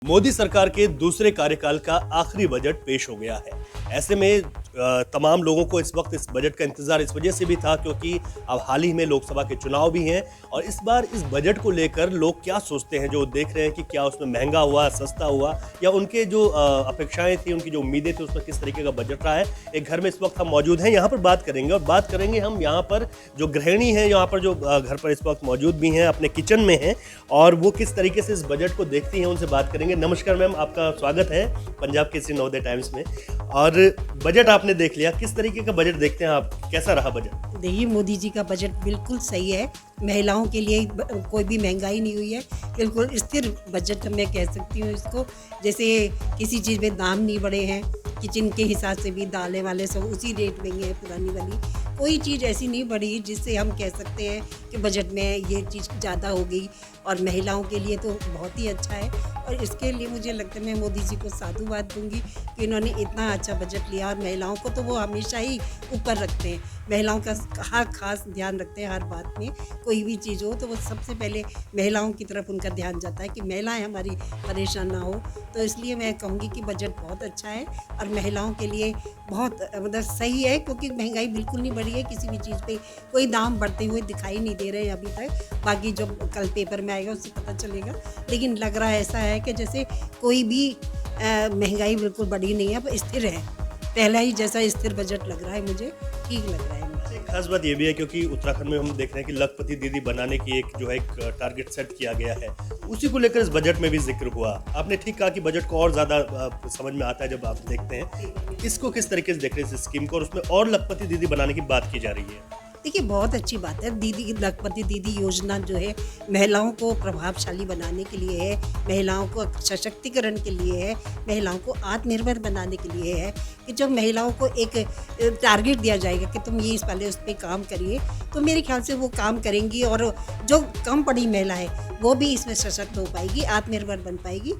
मोदी सरकार के दूसरे कार्यकाल का आखिरी बजट पेश हो गया है। ऐसे में तमाम लोगों को इस वक्त इस बजट का इंतजार इस वजह से भी था क्योंकि अब हाल ही में लोकसभा के चुनाव भी हैं और इस बार इस बजट को लेकर लोग क्या सोचते हैं, जो देख रहे हैं कि क्या उसमें महंगा हुआ, सस्ता हुआ, या उनके जो अपेक्षाएं थी, उनकी जो उम्मीदें थी, उसमें किस तरीके का बजट रहा है। एक घर में इस वक्त हम मौजूद हैं, यहाँ पर बात करेंगे और बात करेंगे हम यहाँ पर जो गृहिणी हैं, यहाँ पर जो घर पर इस वक्त मौजूद भी हैं, अपने किचन में हैं और वो किस तरीके से इस बजट को देखती हैं, उनसे बात करेंगे। नमस्कार मैम, आपका स्वागत है पंजाब केसरी नवोदय टाइम्स में। और बजट आपने देख लिया, किस तरीके का बजट देखते हैं आप, कैसा रहा बजट? देखिए, मोदी जी का बजट बिल्कुल सही है। महिलाओं के लिए कोई भी महंगाई नहीं हुई है, बिल्कुल स्थिर बजट मैं कह सकती हूँ इसको। जैसे किसी चीज़ में दाम नहीं बढ़े हैं, किचन के हिसाब से भी दालें वाले सब उसी रेट में ही है, पुरानी वाली कोई चीज़ ऐसी नहीं बढ़ी जिससे हम कह सकते हैं कि बजट में ये चीज़ ज़्यादा हो गई। और महिलाओं के लिए तो बहुत ही अच्छा है और इसके लिए मुझे लगता है मैं मोदी जी को साधुवाद दूंगी कि इन्होंने इतना अच्छा बजट लिया। और महिलाओं को तो वो हमेशा ही ऊपर रखते हैं, महिलाओं का हर खास ध्यान रखते हैं। हर बात में कोई भी चीज़ हो तो वो सबसे पहले महिलाओं की तरफ उनका ध्यान जाता है कि महिलाएं हमारी परेशान ना हो। तो इसलिए मैं कहूँगी कि बजट बहुत अच्छा है और महिलाओं के लिए बहुत मतलब सही है, क्योंकि महंगाई बिल्कुल नहीं बढ़ी है। किसी भी चीज़ पे कोई दाम बढ़ते हुए दिखाई नहीं दे रहे हैं अभी तक। बाकी जब कल पेपर में आएगा उससे पता चलेगा, लेकिन लग रहा है ऐसा है कि जैसे कोई भी महंगाई बिल्कुल बढ़ी नहीं है, अब स्थिर है। पहला ही जैसा स्थिर बजट लग रहा है, मुझे ठीक लग रहा है। एक खास बात ये भी है क्योंकि उत्तराखंड में हम देख रहे हैं कि लखपति दीदी बनाने की एक जो है एक टारगेट सेट किया गया है, उसी को लेकर इस बजट में भी जिक्र हुआ। आपने ठीक कहा कि बजट को और ज़्यादा समझ में आता है जब आप देखते हैं इसको किस तरीके से देख रहे हैं इस स्कीम को, और उसमें और लखपति दीदी बनाने की बात की जा रही है। देखिए, बहुत अच्छी बात है। दीदी लखपति दीदी योजना जो है महिलाओं को प्रभावशाली बनाने के लिए है, महिलाओं को सशक्तिकरण के लिए है, महिलाओं को आत्मनिर्भर बनाने के लिए है। कि जब महिलाओं को एक टारगेट दिया जाएगा कि तुम ये इस पहले उस पर काम करिए, तो मेरे ख्याल से वो काम करेंगी और जो कम पढ़ी महिला है वो भी इसमें सशक्त हो पाएगी, आत्मनिर्भर बन पाएगी,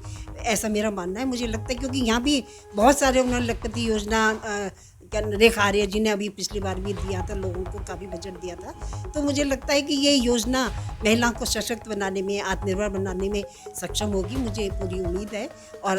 ऐसा मेरा मानना है। मुझे लगता है क्योंकि यहाँ भी बहुत सारे उन्होंने लखपति योजना रेखा आर्य जी ने अभी पिछली बार भी दिया था, लोगों को काफ़ी बजट दिया था। तो मुझे लगता है कि ये योजना महिलाओं को सशक्त बनाने में, आत्मनिर्भर बनाने में सक्षम होगी, मुझे पूरी उम्मीद है। और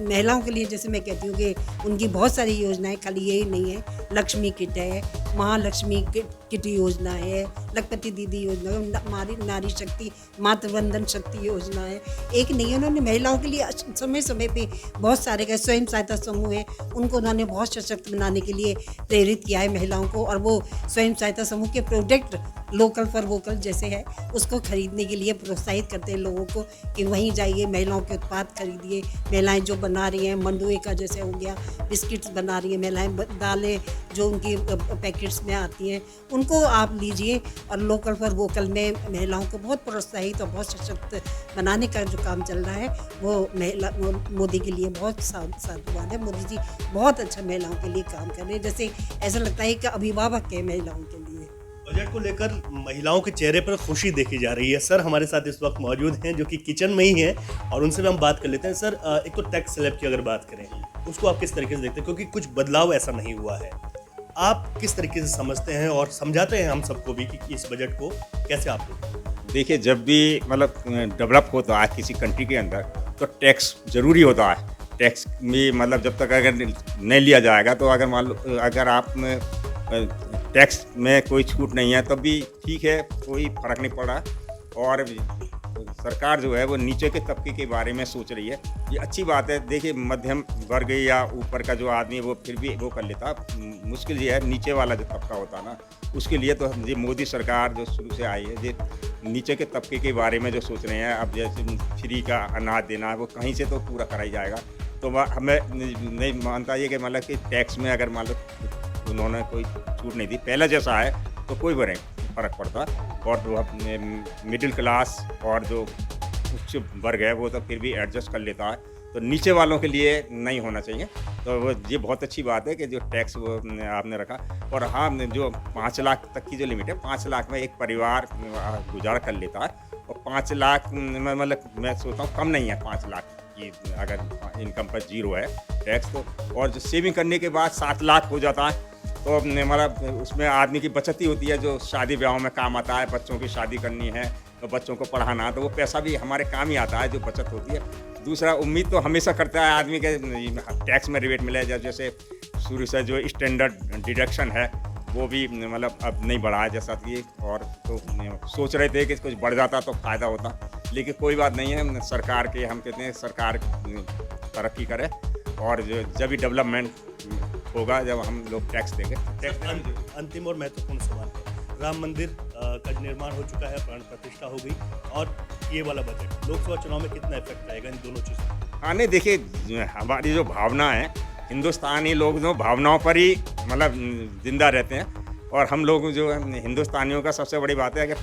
महिलाओं के लिए जैसे मैं कहती हूँ कि उनकी बहुत सारी योजनाएं, खाली यही नहीं है। लक्ष्मी किट है, महालक्ष्मी किट योजना है, लखपति दीदी योजना, नारी शक्ति मातृवंदन शक्ति योजना है। एक नहीं है, उन्होंने महिलाओं के लिए समय समय पे बहुत सारे का स्वयं सहायता समूह है, उनको उन्होंने बहुत सशक्त बनाने के लिए प्रेरित किया है महिलाओं को। और वो स्वयं सहायता समूह के प्रोडक्ट लोकल फॉर वोकल जैसे है उसको खरीदने के लिए प्रोत्साहित करते हैं लोगों को कि वहीं जाइए, महिलाओं के उत्पाद खरीदिए। महिलाएं जो बना रही हैं, मंडुए का जैसे हो गया, बिस्किट्स बना रही हैं महिलाएं, दालें जो उनकी पैकेट्स में आती हैं उनको आप लीजिए। और लोकल फॉर वोकल में महिलाओं को बहुत प्रोत्साहित और बहुत सशक्त बनाने का जो काम चल रहा है वो मोदी के लिए बहुत साधुवाद है। मोदी जी बहुत अच्छा महिलाओं के लिए काम कर रहे हैं, जैसे ऐसा लगता है कि अभिभावक है महिलाओं के लिए। बजट को लेकर महिलाओं के चेहरे पर खुशी देखी जा रही है। सर हमारे साथ इस वक्त मौजूद हैं जो कि किचन में ही हैं और उनसे भी हम बात कर लेते हैं। सर, एक तो टैक्स स्लैब की अगर बात करें उसको आप किस तरीके से देखते हैं, क्योंकि कुछ बदलाव ऐसा नहीं हुआ है, आप किस तरीके से समझते हैं और समझाते हैं हम सबको भी कि इस बजट को कैसे आप देखते? देखिए, जब भी मतलब डेवलप होता है किसी कंट्री के अंदर तो टैक्स ज़रूरी होता है। टैक्स में मतलब जब तक अगर नहीं लिया जाएगा तो अगर मान लो अगर आप टैक्स में कोई छूट नहीं है तब भी ठीक है, कोई फ़र्क नहीं पड़ा। और सरकार जो है वो नीचे के तबके के बारे में सोच रही है, ये अच्छी बात है। देखिए, मध्यम वर्ग या ऊपर का जो आदमी है वो फिर भी वो कर लेता, मुश्किल ये है नीचे वाला जो तबका होता है ना, उसके लिए तो ये मोदी सरकार जो शुरू से आई है ये नीचे के तबके के बारे में जो सोच रहे हैं। अब जैसे फ्री का अनाज देना है वो कहीं से तो पूरा कराई जाएगा। तो हमें नहीं मानता ये कि मतलब कि टैक्स में अगर मान लो उन्होंने कोई छूट नहीं दी, पहले जैसा है तो कोई बड़े फ़र्क पड़ता। और जो मिडिल क्लास और जो उच्च वर्ग है वो तो फिर भी एडजस्ट कर लेता है, तो नीचे वालों के लिए नहीं होना चाहिए। तो वो ये बहुत अच्छी बात है कि जो टैक्स वो आपने रखा। और हाँ, जो 5 लाख तक की जो लिमिट है, 5 लाख में एक परिवार गुजारा कर लेता है। और 5 लाख मतलब मैं सोचता हूँ कम नहीं है 5 लाख की, अगर इनकम पर 0 है टैक्स तो। और जो सेविंग करने के बाद 7 लाख हो जाता है तो मतलब उसमें आदमी की बचत ही होती है जो शादी ब्याहों में काम आता है। बच्चों की शादी करनी है तो बच्चों को पढ़ाना, तो वो पैसा भी हमारे काम ही आता है जो बचत होती है। दूसरा उम्मीद तो हमेशा करता है आदमी के टैक्स में रिबेट मिले, जैसे शुरू से जो स्टैंडर्ड डिडक्शन है वो भी मतलब अब नहीं बढ़ा है जैसा कि, और तो सोच रहे थे कि कुछ बढ़ जाता तो फ़ायदा होता, लेकिन कोई बात नहीं है। सरकार के हम कहते हैं सरकार तरक्की करे, और जब भी डेवलपमेंट होगा जब हम लोग टैक्स देंगे। अंतिम और महत्वपूर्ण सवाल है, राम मंदिर का निर्माण हो चुका है, प्राण प्रतिष्ठा हो गई, और ये वाला बजट लोकसभा चुनाव में कितना इफेक्ट आएगा इन दोनों चीज़ों? हाँ नहीं, देखिए हमारी जो भावना है, हिंदुस्तानी लोग जो भावनाओं पर ही मतलब जिंदा रहते हैं, और हम लोग जो हिंदुस्तानियों का सबसे बड़ी बात है कि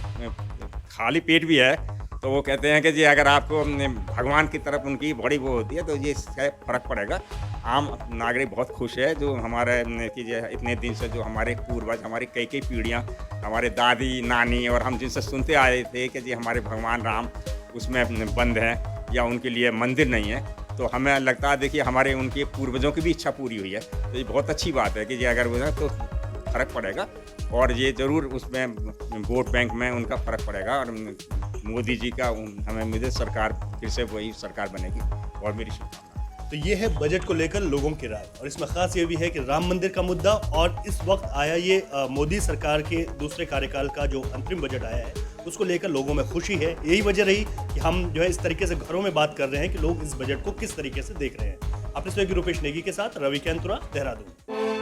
खाली पेट भी है तो वो कहते हैं कि जी अगर आपको भगवान की तरफ उनकी बड़ी वो होती है तो ये इसका फ़र्क पड़ेगा। आम नागरिक बहुत खुश है, जो हमारे कि इतने दिन से जो हमारे पूर्वज, हमारी कई कई पीढ़ियाँ, हमारे दादी नानी और हम जिनसे सुनते आए थे कि जी हमारे भगवान राम उसमें बंद हैं या उनके लिए मंदिर नहीं है, तो हमें लगता है देखिए हमारे उनके पूर्वजों की भी इच्छा पूरी हुई है, तो ये बहुत अच्छी बात है कि जी अगर वो है तो फ़र्क पड़ेगा, और ये ज़रूर उसमें वोट बैंक में उनका फ़र्क पड़ेगा, और मोदी जी का हमें मुझे सरकार फिर से वही सरकार बनेगी, और मेरी शुभकामनाएं। तो ये है बजट को लेकर लोगों की राय, और इसमें खास ये भी है कि राम मंदिर का मुद्दा, और इस वक्त आया ये मोदी सरकार के दूसरे कार्यकाल का जो अंतरिम बजट आया है उसको लेकर लोगों में खुशी है। यही वजह रही कि हम जो है इस तरीके से घरों में बात कर रहे हैं कि लोग इस बजट को किस तरीके से देख रहे हैं। अपने सहयोगी रूपेश नेगी के साथ रवि कैंतुरा, देहरादून।